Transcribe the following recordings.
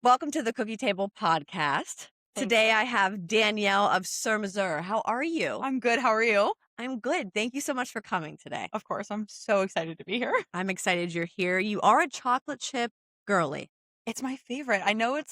Welcome to the Cookie Table Podcast. Thank Today you. I have Danielle of Sir Mazur. How are you? I'm good. How are you? I'm good. Thank you so much for coming today. Of course, I'm so excited to be here. I'm excited you're here. You are a chocolate chip girly. It's my favorite. I know it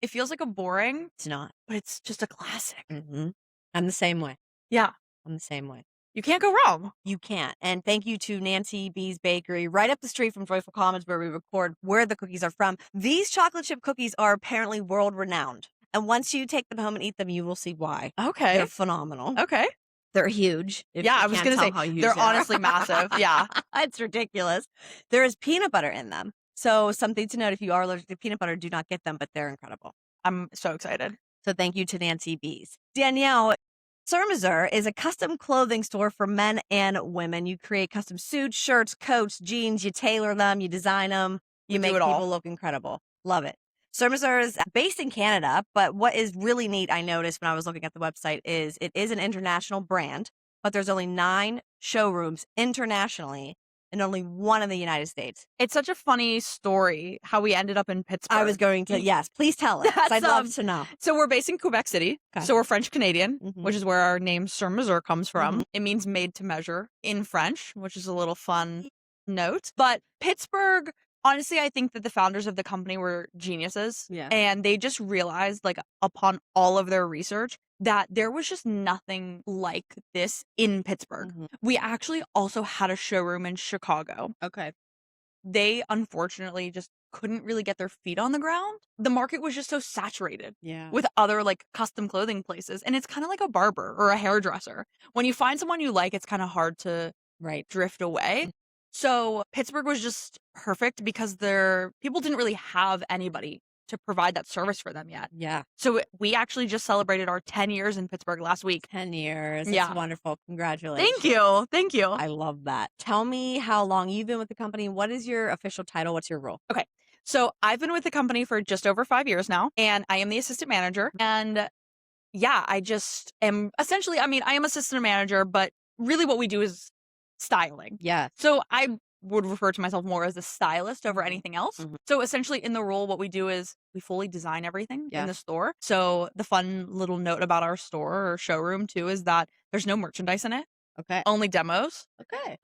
feels like a boring, It's not. but it's just a classic. I'm the same way. Yeah, I'm the same way. you can't go wrong. You can't. And thank you to Nancy B's Bakery, right up the street from Joyful Commons, where we record where the cookies are from. These chocolate chip cookies are apparently world renowned. And once you take them home and eat them, you will see why. Okay. They're phenomenal. Okay. They're huge. If Yeah, you I was can't going to tell say, how huge they're they are. honestly massive. Yeah. It's ridiculous. There is peanut butter in them. So something to note, if you are allergic to peanut butter, do not get them, but they're incredible. I'm so excited. So thank you to Nancy B's. Danielle, Surmesur is a custom clothing store for men and women. You create custom suits, shirts, coats, jeans. You tailor them, you design them, you We make do it all. people look incredible. Love it. Surmesur is based in Canada, but what is really neat, I noticed when I was looking at the website, is it is an international brand, but there's only 9 showrooms internationally and only 1 in the United States. It's such a funny story how we ended up in Pittsburgh. I was going to, yes, please tell us. I'd love to know. So we're based in Quebec City. Okay. So we're French Canadian, Mhm. which is where our name Sir Mazur comes from. Mhm. It means made to measure in French, which is a little fun note. But Pittsburgh, honestly, I think that the founders of the company were geniuses. Yeah. And they just realized, like, upon all of their research, that there was just nothing like this in Pittsburgh. Mhm. We actually also had a showroom in Chicago. Okay. They unfortunately just couldn't really get their feet on the ground. The market was just so saturated Yeah. with other like custom clothing places. And it's kind of like a barber or a hairdresser. When you find someone you like, it's kind of hard to Right. drift away. So Pittsburgh was just perfect because their people didn't really have anybody to provide that service for them yet. Yeah. So we actually just celebrated our 10 years in Pittsburgh last week. 10 years. Yeah. It's wonderful. Congratulations. Thank you. Thank you. I love that. Tell me how long you've been with the company. What is your official title? What's your role? So I've been with the company for just over 5 years now, and I am the assistant manager. And yeah, I just am essentially, I am assistant manager, but really what we do is styling. Yeah. So I would refer to myself more as a stylist over anything else. Mhm. So essentially in the role, what we do is we fully design everything Yeah. in the store. So the fun little note about our store or showroom too is that there's no merchandise in it, Okay. only demos. Okay.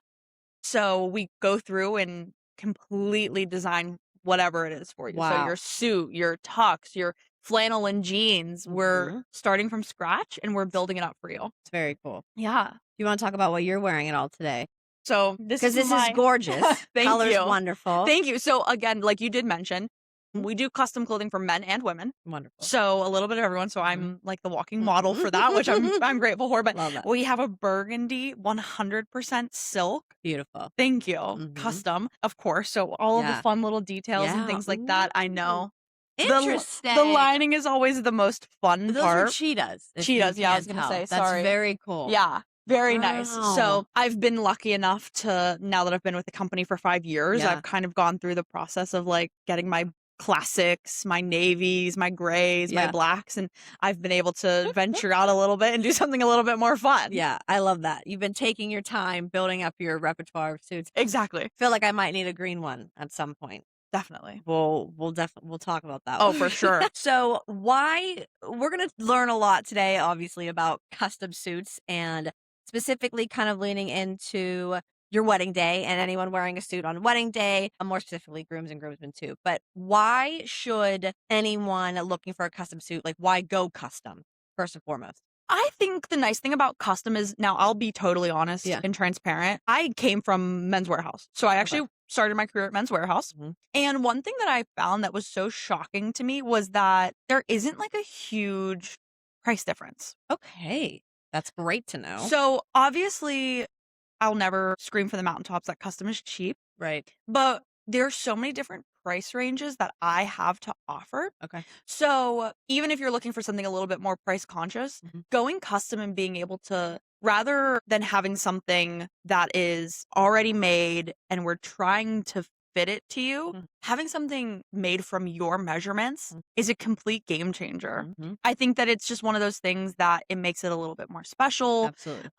So we go through and completely design whatever it is for you. So Wow. your suit, your tux, your flannel and jeans, we're Mhm. starting from scratch and we're building it up for you. It's very cool. Yeah. You want to talk about what you're wearing at all today? So this Because is this is gorgeous. Thank Color's you. wonderful. Thank you. So again, like you did mention, Mhm. we do custom clothing for men and women. Wonderful. So a little bit of everyone. So I'm like the walking model for that, which I'm grateful for. But Love that. we have a burgundy 100% silk. Beautiful. Thank you. Mhm. Custom, of course. So all of Yeah. the fun little details and Yeah. things like that. I know. Interesting. The lining is always the most fun Those part. are cheetahs. if Cheetahs, you yeah, I can't was gonna tell. say, That's sorry. very cool. Yeah, very nice. Wow. So I've been lucky enough to, now that I've been with the company for 5 years, Yeah. I've kind of gone through the process of like getting my classics, my navies, my grays, my Yeah. blacks, and I've been able to venture out a little bit and do something a little bit more fun. Yeah, I love that. You've been taking your time building up your repertoire of suits. Exactly. Feel like I might need a green one at some point. Definitely. We'll definitely talk about that. Oh, one. for sure. So we're gonna learn a lot today, obviously, about custom suits and specifically kind of leaning into your wedding day and anyone wearing a suit on wedding day, more specifically grooms and groomsmen too. But why should anyone looking for a custom suit, like why go custom first and foremost? I think the nice thing about custom is, now I'll be totally honest Yeah. and transparent. I came from Men's Warehouse. So I actually started my career at Men's Warehouse. Mhm. And one thing that I found that was so shocking to me was that there isn't like a huge price difference. Okay, that's great to know. So obviously, I'll never scream from the mountaintops that custom is cheap, Right. but there's so many different price ranges that I have to offer. Okay. So even if you're looking for something a little bit more price conscious, Mhm. going custom and being able to, rather than having something that is already made and we're trying to fit it to you, Mhm. having something made from your measurements Mhm. is a complete game changer. Mhm. I think that it's just one of those things that it makes it a little bit more special. Absolutely.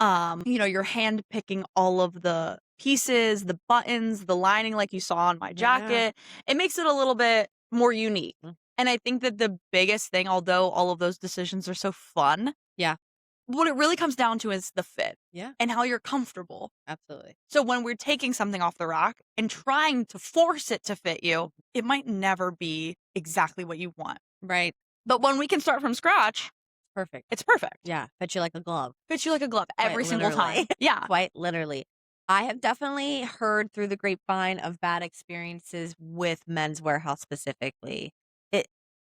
You're hand picking all of the pieces, the buttons, the lining like you saw on my jacket. It makes it a little bit more unique. Mm. And I think that the biggest thing, although all of those decisions are so fun, Yeah. what it really comes down to is the fit Yeah. and how you're comfortable. Absolutely. So when we're taking something off the rack and trying to force it to fit you, it might never be exactly what you want. Right. But when we can start from scratch, Perfect. it's perfect. Yeah. Fits you like a glove. Fits you like a glove every single time. Yeah. Quite literally. I have definitely heard through the grapevine of bad experiences with Men's Warehouse specifically. It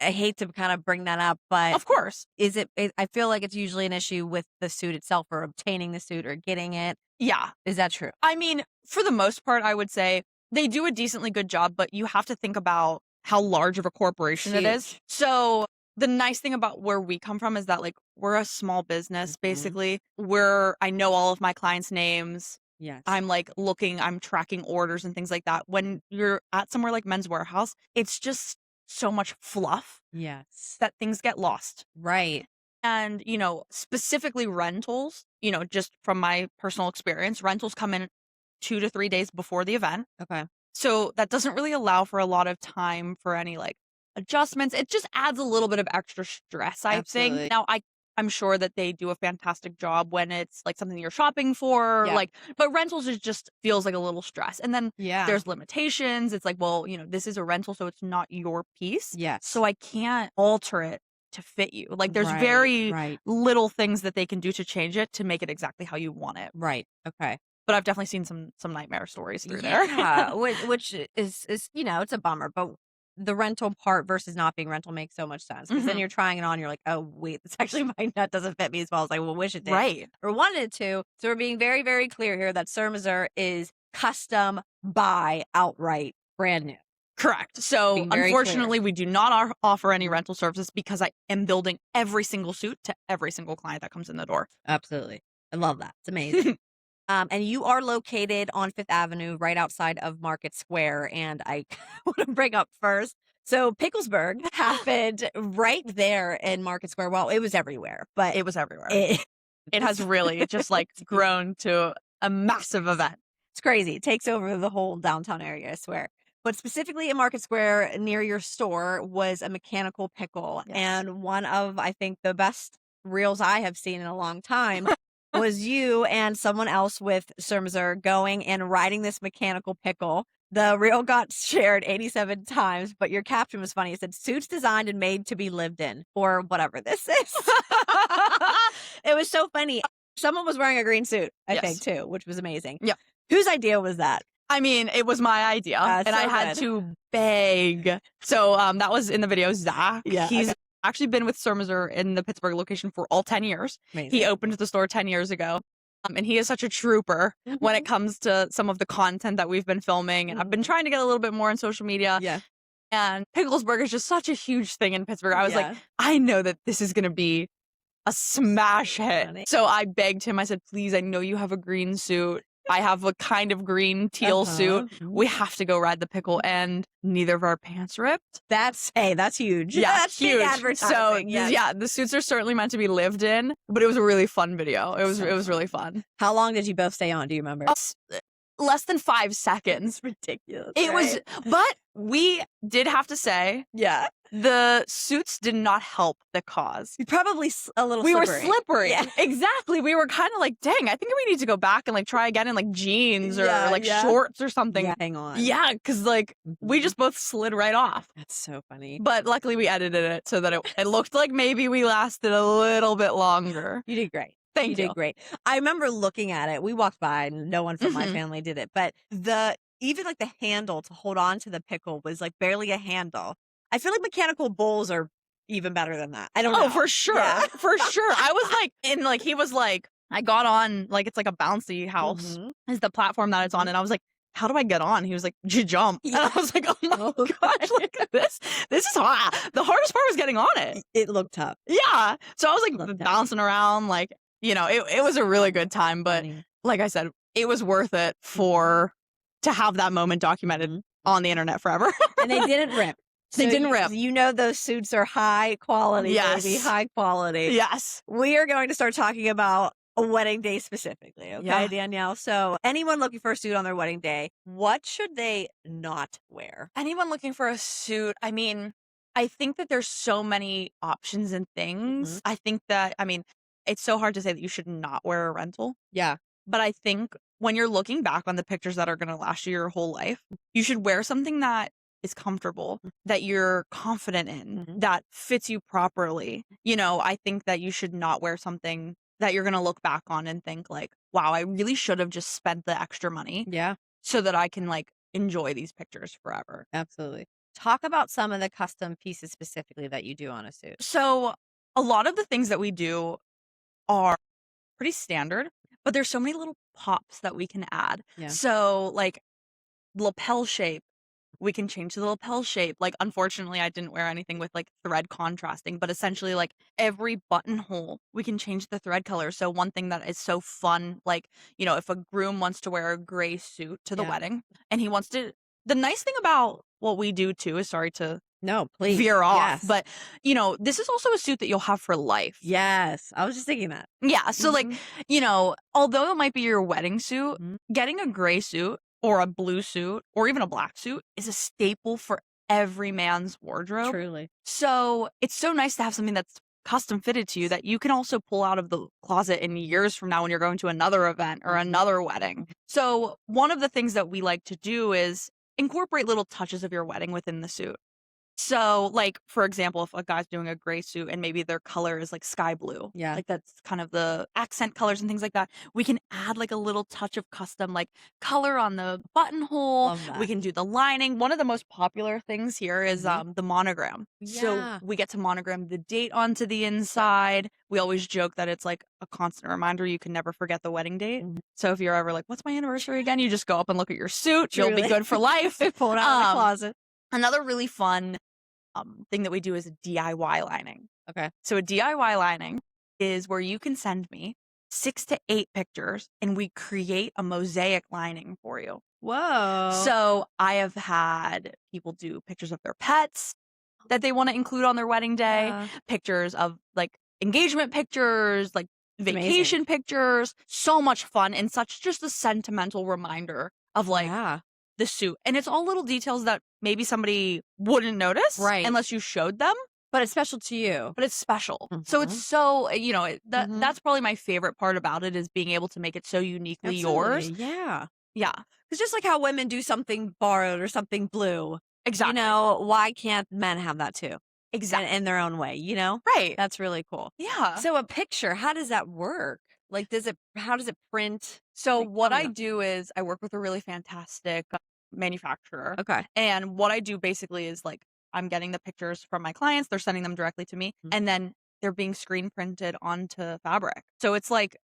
I hate to kind of bring that up, but Of course. I feel like it's usually an issue with the suit itself or obtaining the suit or getting it. Yeah. Is that true? I mean, for the most part, I would say they do a decently good job, but you have to think about how large of a corporation it is. Huge. So the nice thing about where we come from is that like we're a small business, Mhm. basically. I know all of my clients' names. Yes. I'm tracking orders and things like that. When you're at somewhere like Men's Warehouse, it's just so much fluff Yes. that things get lost. Right. And, specifically rentals, just from my personal experience, rentals come in 2 to 3 days before the event. Okay. So that doesn't really allow for a lot of time for any like adjustments. It just adds a little bit of extra stress, I Absolutely. think. Now, I'm sure that they do a fantastic job when it's like something you're shopping for, Yeah. but rentals is just feels like a little stress. And then Yeah. there's limitations. It's like, well, this is a rental, so it's not your piece. Yes. So I can't alter it to fit you. Like there's Right, very right. little things that they can do to change it to make it exactly how you want it. Right. Okay. But I've definitely seen some nightmare stories through there. Yeah. which is it's a bummer, but the rental part versus not being rental makes so much sense because then Mhm. you're trying it on. You're like, oh wait, this actually my nut doesn't fit me as well as I will wish it did, Right. or wanted it to. So we're being very, very clear here that Sir Mazur is custom buy outright, brand new. Correct. So Being very clear. unfortunately, we do not offer any rental services because I am building every single suit to every single client that comes in the door. Absolutely, I love that. It's amazing. And you are located on Fifth Avenue, right outside of Market Square. And I want to bring up first. So Picklesburgh happened right there in Market Square. Well, it was everywhere, but It was everywhere. it, It has really just like grown to a massive event. it's crazy. It takes over the whole downtown area, I swear. But specifically in Market Square near your store was a mechanical pickle. Yes. And one of, I think, the best reels I have seen in a long time was you and someone else with Surmesur going and riding this mechanical pickle. The reel got shared 87 times, but your caption was funny. It said, suits designed and made to be lived in, or whatever this is. It was so funny. Someone was wearing a green suit, I think, too, which was amazing. Yeah. Whose idea was that? I mean, it was my idea, and so I had good. to beg. So that was in the video, Zach. Yeah, He's actually been with Sir Mazur in the Pittsburgh location for all 10 years. Amazing. He opened the store 10 years ago. And he is such a trooper when it comes to some of the content that we've been filming. And I've been trying to get a little bit more on social media. Yeah. And Picklesburgh is just such a huge thing in Pittsburgh. I was like, Yeah. I know that this is going to be a smash hit. Funny. So I begged him. I said, please, I know you have a green suit. I have a kind of green teal suit. We have to go ride the pickle, and neither of our pants ripped. That's huge. Yeah, That's big huge. advertising. So yeah, the suits are certainly meant to be lived in, but it was a really fun video. It was really fun. How long did you both stay on? Do you remember? Less than 5 seconds. Ridiculous. It was, but we did have to say, yeah. The suits did not help the cause. Probably a little. We slippery. were slippery. Yeah. Exactly. We were kind of like, dang, I think we need to go back and like try again in like jeans or shorts or something. Yeah, hang on. Yeah, because like we just both slid right off. That's so funny. But luckily we edited it so that it looked like maybe we lasted a little bit longer. You did great. Thank you. You did great. I remember looking at it. We walked by and no one from my family did it. But even like the handle to hold on to the pickle was like barely a handle. I feel like mechanical bowls are even better than that. I don't know. Oh, for sure. Yeah. For sure. I was like, he was like, I got on, like, it's like a bouncy house is the platform that it's on. And I was like, how do I get on? He was like, you jump. Yeah. And I was like, oh my gosh, look at this. This is hot. The hardest part was getting on it. It looked tough. Yeah. So I was like bouncing around, like, it was a really good time. But like I said, it was worth it to have that moment documented on the internet forever. And they didn't rip. They didn't rip. Those suits are high quality, baby. High quality. Yes. We are going to start talking about a wedding day specifically, okay, Yeah. Danielle? So anyone looking for a suit on their wedding day, what should they not wear? Anyone looking for a suit, I mean, I think that there's so many options and things. Mhm. I think that, I mean, it's so hard to say that you should not wear a rental, Yeah. but I think when you're looking back on the pictures that are going to last you your whole life, you should wear something that is comfortable, that you're confident in, Mhm. that fits you properly. I think that you should not wear something that you're going to look back on and think like, wow, I really should have just spent the extra money Yeah, so that I can like enjoy these pictures forever. absolutely. Talk about some of the custom pieces specifically that you do on a suit. So, a lot of the things that we do are pretty standard, but there's so many little pops that we can add. Yeah. So, like lapel shape, we can change the lapel shape. Like, unfortunately, I didn't wear anything with like thread contrasting, but essentially, like every buttonhole, we can change the thread color. So, one thing that is so fun, like, if a groom wants to wear a gray suit to the Yeah. wedding and he wants to, the nice thing about what we do too is sorry to No, please. veer off, Yes. but this is also a suit that you'll have for life. Yes. I was just thinking that. Yeah, so like, Mhm. although it might be your wedding suit, Mhm. getting a gray suit or a blue suit or even a black suit is a staple for every man's wardrobe. Truly. So, it's so nice to have something that's custom fitted to you that you can also pull out of the closet in years from now when you're going to another event or Mhm. another wedding. So, one of the things that we like to do is incorporate little touches of your wedding within the suit. So, like, for example, if a guy's doing a gray suit and maybe their color is like sky blue, Yeah. like that's kind of the accent colors and things like that, we can add like a little touch of custom, like color on the buttonhole. Love We that. can do the lining. One of the most popular things here is Mhm. the monogram. So Yeah. we get to monogram the date onto the inside. We always joke that it's like a constant reminder you can never forget the wedding date. Mhm. So if you're ever like, what's my anniversary again? You just go up and look at your suit. You'll be Truly. good for life. Pull it out of the Um, closet. Another really fun thing that we do is DIY lining. Okay. So a DIY lining is where you can send me 6 to 8 pictures and we create a mosaic lining for you. Whoa. So I have had people do pictures of their pets that they want to include on their wedding day, Yeah. pictures of like engagement pictures, like Amazing. vacation pictures. So much fun and such just a sentimental reminder of like Yeah. the suit. And it's all little details that maybe somebody wouldn't notice Right. unless you showed them, But it's special to you. but it's special. So it's Mhm. so, Mhm. that's probably my favorite part about it is being able to make it so uniquely yours. Absolutely. Yeah. Yeah, It's just like how women do something borrowed or something blue. exactly. Why can't men have that too? Exactly. In their own way, Right. That's really cool. Yeah. So a picture, how does that work? Like, how does it print? So Like, what tell me I about do is I work with a really fantastic manufacturer. Okay. And what I do basically is like I'm getting the pictures from my clients, they're sending them directly to me, Mhm. and then they're being screen printed onto fabric. So it's like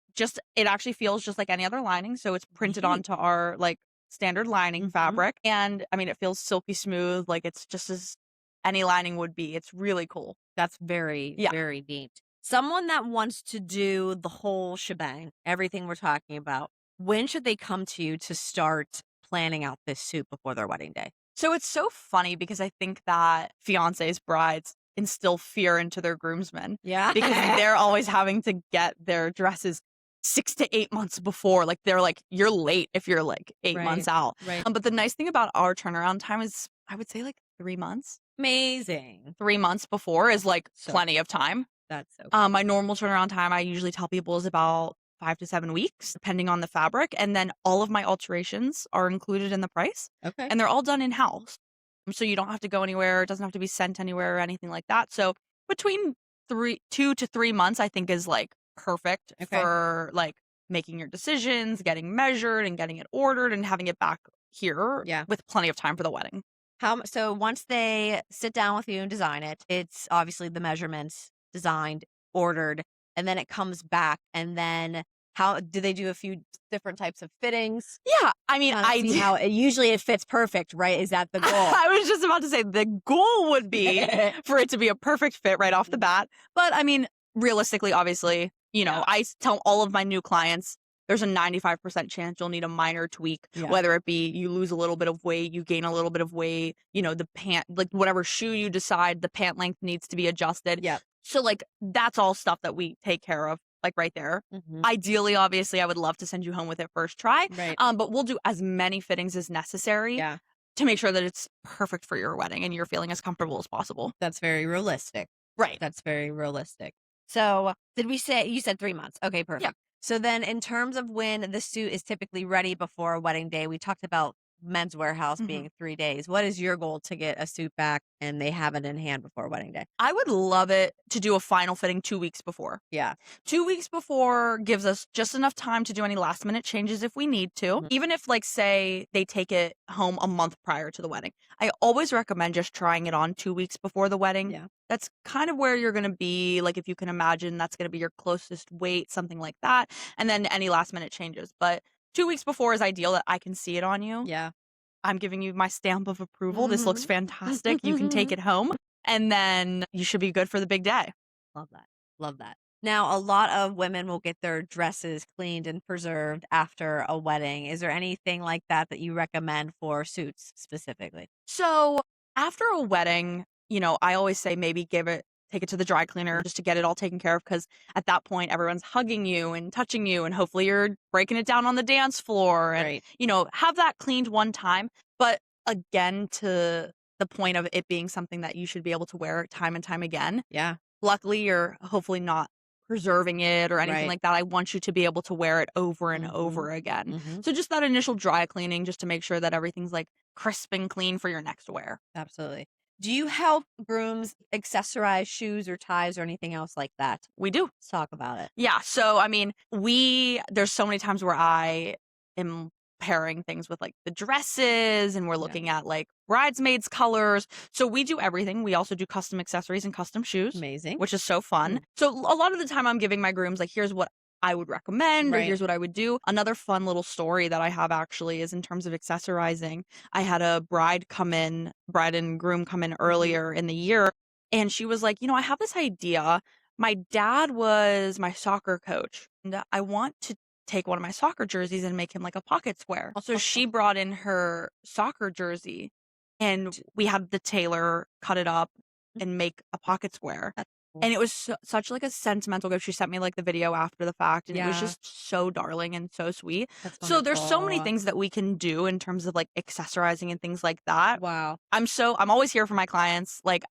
it actually feels just like any other lining. So it's printed Neat. onto our like standard lining Mhm. fabric. And I mean, it feels silky smooth, like it's just as any lining would be. It's really cool. That's very, Yeah. very neat. Someone that wants to do the whole shebang, everything we're talking about, when should they come to you to start planning out this suit before their wedding day? So it's so funny because I think that fiancés, brides instill fear into their groomsmen Yeah. because they're always having to get their dresses 6 to 8 months before. Like they're like, you're late if you're like 8 months Right. out. Right. But the nice thing about our turnaround time is I would say like 3 months. Amazing. 3 months before is like So plenty of time. That's so cool. My normal turnaround time, I usually tell people is about 5 to 7 weeks, depending on the fabric. And then all of my alterations are included in the price Okay. and they're all done in house. So you don't have to go anywhere. It doesn't have to be sent anywhere or anything like that. So between 2 to 3 months, I think is like perfect Okay. for like making your decisions, getting measured and getting it ordered and having it back here Yeah. with plenty of time for the wedding. So once they sit down with you and design it, it's obviously the measurements designed, ordered, and then it comes back. And then how do they do a few different types of fittings? Yeah. I mean, I see how usually it fits perfect, right? Is that the goal? I was just about to say the goal would be for it to be a perfect fit right off the bat. But I mean, realistically, obviously, Yeah. I tell all of my new clients there's a 95% chance you'll need a minor tweak, Yeah. whether it be you lose a little bit of weight, you gain a little bit of weight, the pant, like whatever shoe you decide, the pant length needs to be adjusted. Yeah. So, like, that's all stuff that we take care of, like right there. Mhm. Ideally, obviously, I would love to send you home with it first try. Right. But we'll do as many fittings as necessary Yeah. to make sure that it's perfect for your wedding and you're feeling as comfortable as possible. That's very realistic. Right. That's very realistic. So, did we say you said 3 months? Okay, perfect. Yeah. So then in terms of when the suit is typically ready before a wedding day, we talked about Men's Warehouse being 3 days. What is your goal to get a suit back and they have it in hand before wedding day? I would love it to do a final fitting 2 weeks before. Yeah. 2 weeks before gives us just enough time to do any last minute changes if we need to. Even if, like, say they take it home a month prior to the wedding. I always recommend just trying it on 2 weeks before the wedding. Yeah. That's kind of where you're going to be. Like, if you can imagine, that's going to be your closest weight, something like that. And then any last minute changes. But 2 weeks before is ideal that I can see it on you. Yeah. I'm giving you my stamp of approval. This looks fantastic. You can take it home. And then you should be good for the big day. Love that. Love that. Now, a lot of women will get their dresses cleaned and preserved after a wedding. Is there anything like that that you recommend for suits specifically? So after a wedding, I always say maybe take it to the dry cleaner just to get it all taken care of. Because at that point, everyone's hugging you and touching you. And hopefully you're breaking it down on the dance floor. And, Right. Have that cleaned one time. But again, to the point of it being something that you should be able to wear time and time again. Yeah. Luckily, you're hopefully not preserving it or anything Right. like that. I want you to be able to wear it over and over again. So just that initial dry cleaning just to make sure that everything's like crisp and clean for your next wear. Absolutely. Do you help grooms accessorize shoes or ties or anything else like that? We do. Let's talk about it. Yeah. So, I mean, there's so many times where I am pairing things with like the dresses and we're looking at like bridesmaids colors. So we do everything. We also do custom accessories and custom shoes. Amazing. Which is so fun. So a lot of the time I'm giving my grooms like, here's what I would recommend or Right. here's what I would do. Another fun little story that I have actually is in terms of accessorizing. I had a bride and groom come in earlier in the year and she was like, I have this idea. My dad was my soccer coach and I want to take one of my soccer jerseys and make him like a pocket square. So she brought in her soccer jersey and we had the tailor cut it up and make a pocket square. And it was such like a sentimental gift. She sent me like the video after the fact and it was just so darling and so sweet. So there's so many things that we can do in terms of like accessorizing and things like that. Wow. I'm always here for my clients. Like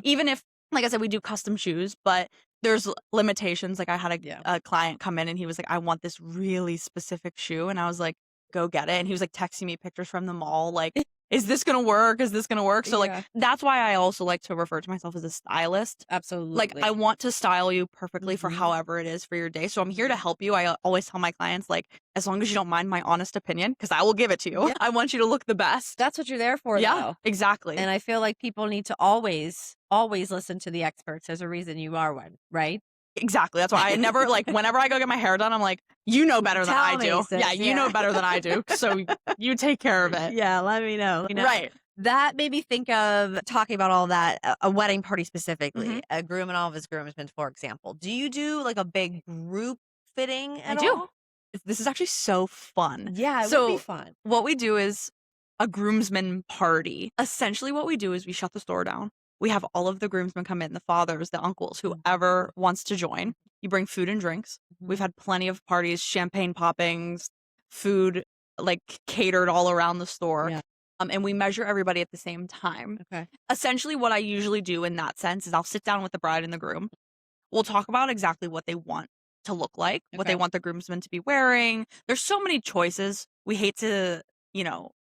even if, like I said, we do custom shoes, but there's limitations. Like I had a client come in and he was like, I want this really specific shoe. And I was like, go get it. And he was like texting me pictures from the mall. Like, is this going to work? Is this going to work? So like, that's why I also like to refer to myself as a stylist. Absolutely. Like I want to style you perfectly for however it is for your day. So I'm here to help you. I always tell my clients, like, as long as you don't mind my honest opinion, because I will give it to you. Yeah. I want you to look the best. That's what you're there for, though. Exactly. And I feel like people need to always listen to the experts. There's a reason you are one, right? Exactly. That's why I never like whenever I go get my hair done, I'm like, you know better than I do. Sis, yeah, you know better than I do. So you take care of it. Yeah, let me know. Right. That made me think of talking about all that, a wedding party specifically, a groom and all of his groomsmen, for example. Do you do like a big group fitting at all? This is actually so fun. Yeah, it would be fun. What we do is a groomsmen party. Essentially what we do is we shut the store down. We have all of the groomsmen come in, the fathers, the uncles, whoever wants to join. You bring food and drinks. We've had plenty of parties, champagne poppings, food like catered all around the store. Yeah. And we measure everybody at the same time. Okay. Essentially what I usually do in that sense is I'll sit down with the bride and the groom. We'll talk about exactly what they want to look like, what they want the groomsmen to be wearing. There's so many choices. We hate to,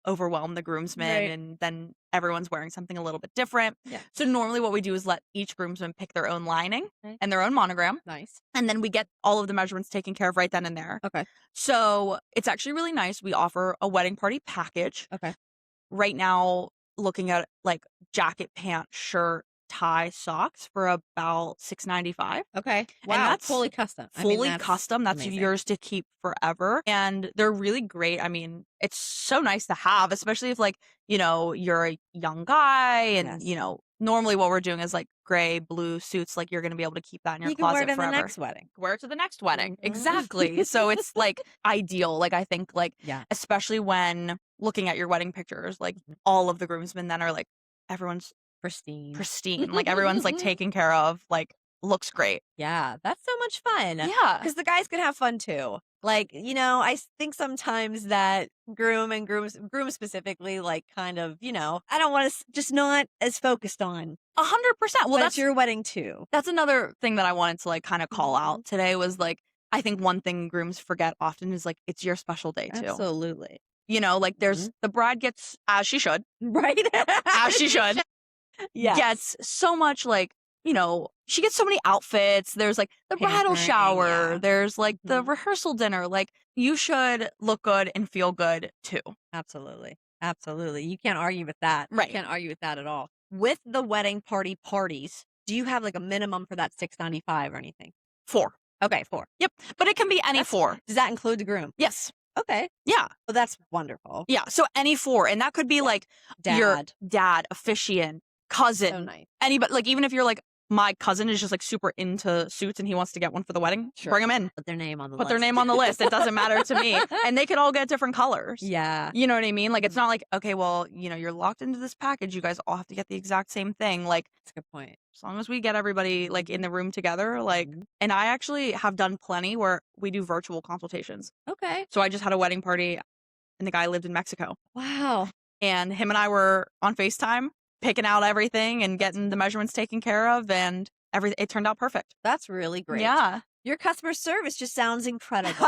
overwhelm the groomsmen and then everyone's wearing something a little bit different. Yeah. So normally what we do is let each groomsman pick their own lining and their own monogram. Nice. And then we get all of the measurements taken care of right then and there. Okay. So it's actually really nice. We offer a wedding party package. Okay. Right now, looking at like jacket, pant, shirt, tie, socks for about $6.95. Okay. Wow. And that's fully custom. That's custom. That's amazing. Yours to keep forever. And they're really great. I mean, it's so nice to have, especially if like, you're a young guy and, normally what we're doing is like gray, blue suits. Like you're going to be able to keep that in your closet wear it forever. The next wedding. Wear it to the next wedding. Exactly. So it's like ideal. Like I think like, especially when looking at your wedding pictures, like all of the groomsmen then are like, everyone's pristine. Like everyone's like taken care of. Like looks great. Yeah, that's so much fun. Yeah. Because the guys can have fun too. Like, think sometimes that groom specifically, like, kind of, I don't want to just not as focused on. 100%. Well, But it's your wedding too. that's another thing that I wanted to like kind of call Mhm. out today was like, I think one thing grooms forget often is like, it's your special day too. Absolutely. Like there's the bride gets, as she should, Right? as she should, Yes. gets so much like, she gets so many outfits. There's like the bridal Pampering, shower. yeah. There's like the Mhm. rehearsal dinner. Like you should look good and feel good too. Absolutely. Absolutely. You can't argue with that. Right. You can't argue with that at all. With the wedding parties, do you have like a minimum for that $6.95 or anything? 4. Okay, 4. Yep. But it can be any 4. Does that include the groom? Yes. Okay. Yeah. Well, that's wonderful. Yeah. So any 4. And that could be like your Dad. dad, officiant, cousin, So nice. anybody. Like even if you're like, my cousin is just like super into suits and he wants to get one for the wedding, bring him in. Put their name on the Put list. their name on the list. It doesn't matter to me. And they could all get different colors. Yeah. You know what I mean? Like, it's not like, okay, well, you're locked into this package. You guys all have to get the exact same thing. Like, That's a good point. as long as we get everybody like in the room together, like, Mhm. and I actually have done plenty where we do virtual consultations. Okay. So I just had a wedding party and the guy lived in Mexico Wow. and him and I were on FaceTime picking out everything and getting the measurements taken care of and it turned out perfect. That's really great. Yeah. Your customer service just sounds incredible.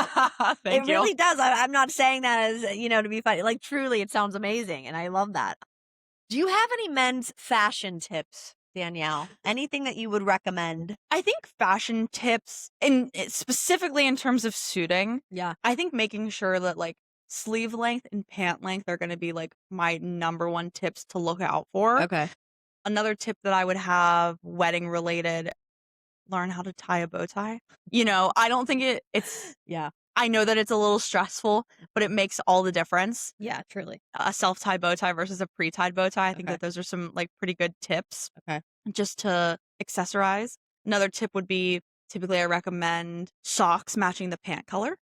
Thank It you. really does. I'm not saying that as, to be funny. Like, truly, it sounds amazing. And I love that. Do you have any men's fashion tips, Danielle? Anything that you would recommend? I think fashion tips, and specifically in terms of suiting, Yeah. I think making sure that like sleeve length and pant length are going to be like my number one tips to look out for. Okay. Another tip that I would have wedding related, learn how to tie a bow tie. I don't think it's, Yeah. I know that it's a little stressful, but it makes all the difference. Yeah, truly. A self-tie bow tie versus a pre-tied bow tie. I think Okay. that those are some like pretty good tips. Okay. Just to accessorize. Another tip would be typically I recommend socks matching the pant color.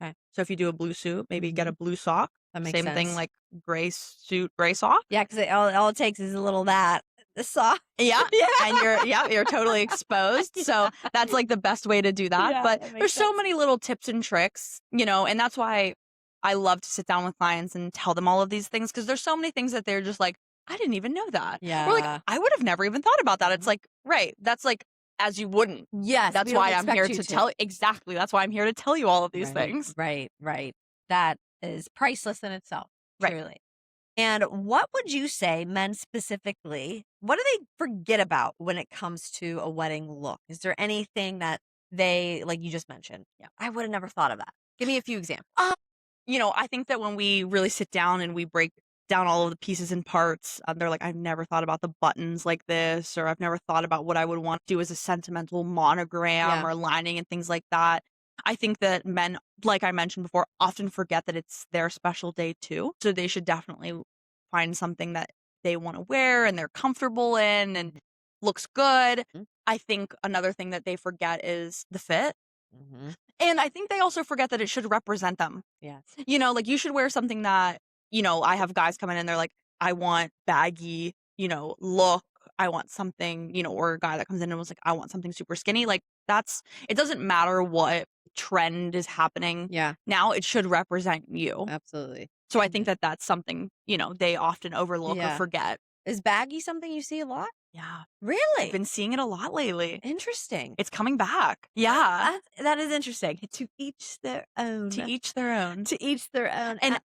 Okay. So if you do a blue suit, maybe get a blue sock. That makes Same sense. thing like gray suit, gray sock. Yeah, because all it takes is a little the sock. Yeah. Yeah. And you're totally exposed. So that's like the best way to do that. Yeah, But that makes there's so sense. many little tips and tricks, and that's why I love to sit down with clients and tell them all of these things because there's so many things that they're just like, I didn't even know that. Yeah. Or like, I would have never even thought about that. It's like, right. That's like, as you wouldn't. Yes. That's we don't why I'm expect here you to tell. Exactly. That's why I'm here to tell you all of these things. Right. That is priceless in itself. Right. Truly. And what would you say, men specifically, what do they forget about when it comes to a wedding look? Is there anything that they, like you just mentioned? Yeah, I would have never thought of that. Give me a few examples. I think that when we really sit down and we break down all of the pieces and parts, they're like, I've never thought about the buttons like this, or I've never thought about what I would want to do as a sentimental monogram or lining and things like that. I think that men, like I mentioned before, often forget that it's their special day too. So they should definitely find something that they want to wear and they're comfortable in and looks good. Mhm. I think another thing that they forget is the fit. Mm-hmm. And I think they also forget that it should represent them. Yes. Like you should wear something that, I have guys come in and they're like, I want baggy, look. I want something, or a guy that comes in and was like, I want something super skinny. Like it doesn't matter what trend is happening. Yeah. Now it should represent you. Absolutely. So I think that that's something, they often overlook or forget. Is baggy something you see a lot? Yeah. Really? I've been seeing it a lot lately. Interesting. It's coming back. Yeah. That is interesting. To each their own. To each their own. To each their own. And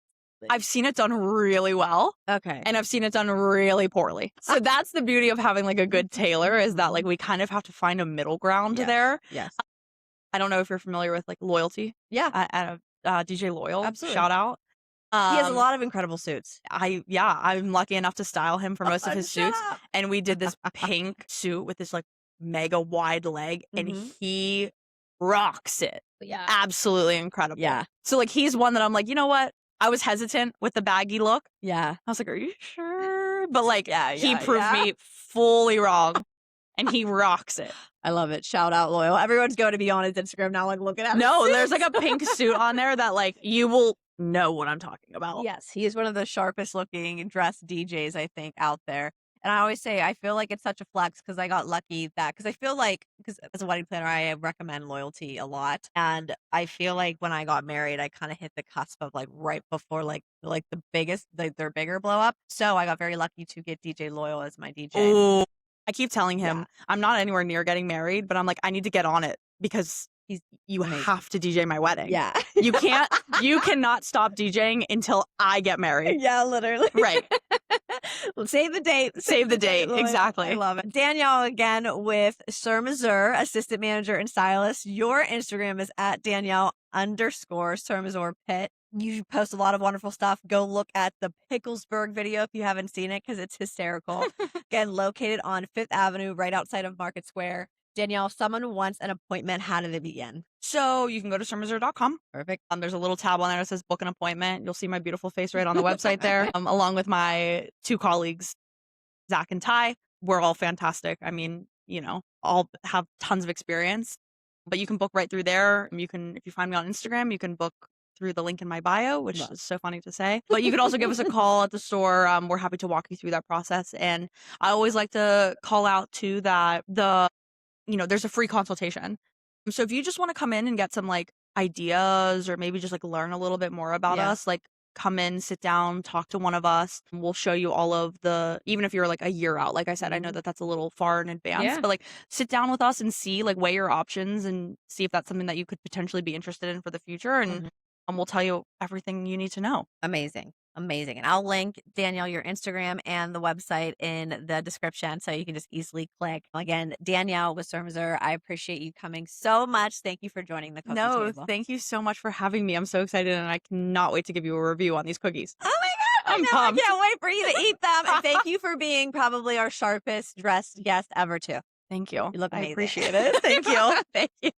I've seen it done really well. Okay. And I've seen it done really poorly. So that's the beauty of having like a good tailor is that like we kind of have to find a middle ground there. Yes. I don't know if you're familiar with like Loyalty. Yeah. At DJ Loyal. Absolutely. Shout out. He has a lot of incredible suits. I'm lucky enough to style him for most of his Shut suits. up. And we did this pink suit with this like mega wide leg and he rocks it. Yeah. Absolutely incredible. Yeah. So like he's one that I'm like, you know what? I was hesitant with the baggy look. Yeah. I was like, are you sure? But like he yeah, proved me fully wrong and he rocks it. I love it. Shout out Loyal. Everyone's going to be on his Instagram now, like looking at his No, suits. there's like a pink suit on there that like you will know what I'm talking about. Yes, he is one of the sharpest looking dressed DJs, I think, out there. And I always say I feel like it's such a flex because I got lucky that because I feel like because as a wedding planner, I recommend loyalty a lot. And I feel like when I got married, I kind of hit the cusp of like right before like the biggest their bigger blow up. So I got very lucky to get DJ Loyal as my DJ. Oh, I keep telling him Yeah. I'm not anywhere near getting married, but I'm like, I need to get on it because you amazing. have to DJ my wedding. Yeah. You cannot stop DJing until I get married. Yeah, literally. Right. Well, save the date. Save the date. Loyal. Exactly. I love it. Danielle again with Sir Mazur, assistant manager and stylist. Your Instagram is at Danielle_Sir Mazur Pit. You post a lot of wonderful stuff. Go look at the Picklesburgh video if you haven't seen it because it's hysterical. Again, located on 5th Avenue, right outside of Market Square. Danielle, someone wants an appointment. How do they begin? So you can go to surmesur.com. Perfect. There's a little tab on there that says book an appointment. You'll see my beautiful face right on the website there, along with my 2 colleagues, Zach and Ty. We're all fantastic. I mean, all have tons of experience, but you can book right through there. If you find me on Instagram, you can book through the link in my bio, which is so funny to say. But you can also give us a call at the store. We're happy to walk you through that process. And I always like to call out too that there's a free consultation. So if you just want to come in and get some like ideas or maybe just like learn a little bit more about us, like come in, sit down, talk to one of us. We'll show you all of even if you're like a year out, like I said, I know that that's a little far in advance, but like sit down with us and see, like weigh your options and see if that's something that you could potentially be interested in for the future. And we'll tell you everything you need to know. Amazing. And I'll link, Danielle, your Instagram and the website in the description so you can just easily click. Again, Danielle with Sir Mazur, I appreciate you coming so much. Thank you for joining the cookie table. Thank you so much for having me. I'm so excited and I cannot wait to give you a review on these cookies. Oh my God. I'm pumped. I can't wait for you to eat them. And thank you for being probably our sharpest dressed guest ever too. Thank you. You look amazing. I appreciate it. Thank you. Thank you.